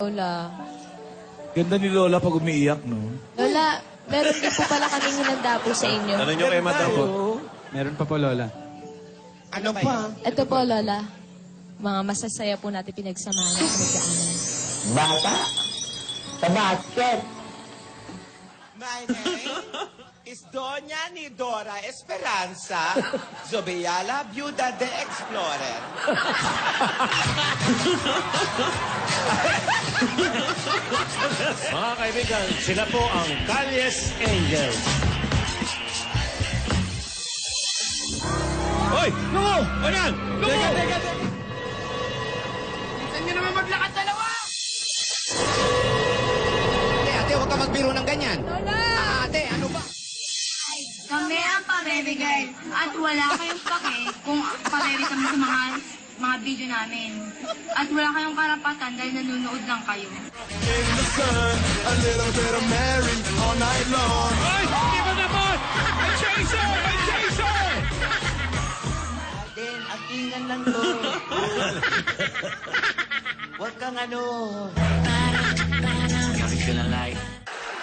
Lola. Ganda ni Lola pag umiiyak, no? Lola, meron din po pala kaming hinanda po sa inyo. Ano nyo kay Madam po? Meron pa po, Lola. Ano pa? Ito po, Lola. Mga masasaya po natin pinagsamahan at magdaanan. Bata? Sa basket? My name is Doña Nidora Esperanza Zobeala, Viuda de Explorer. Mga kaibigan, sila po ang Calles Angels. Hoy! Lungo! O yan! Lungo! Teka. Saan nyo naman maglakad dalawa? Ate, huwag ka magbiro ng ganyan. Lola! Ate, ano ba? Kami ang pabibigay at wala kayong pake kung pareri kami sa mga video namin. At wala kayong karapatan dahil nanonood lang kayo. Ay! Hindi ba naman? May chaser! May chaser! Alden, akingan lang to. Huwag kang ano.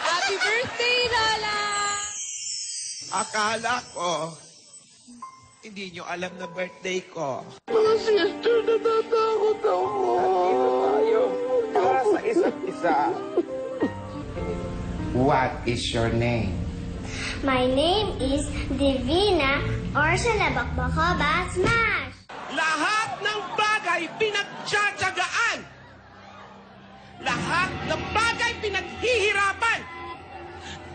Happy birthday, Lola! Akala ko, hindi nyo alam na birthday ko. Para sa isa't isa. What is your name? My name is Divina Ursula Bakbakoba Smash! Lahat ng bagay pinagtsatsagaan. Lahat ng bagay pinaghihirapan.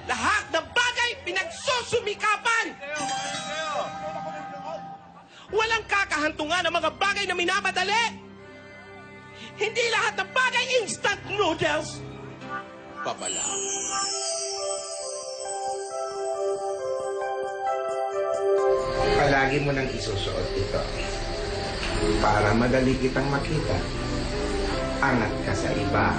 Lahat ng bagay pinagsusumikapan. Walang kakahantungan ng mga bagay na minamadali. Hindi lahat ng bagay instant noodles. Babala. Palagi mo nang isusuot ito para madali kitang makita. Angat ka sa iba.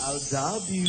I'll W.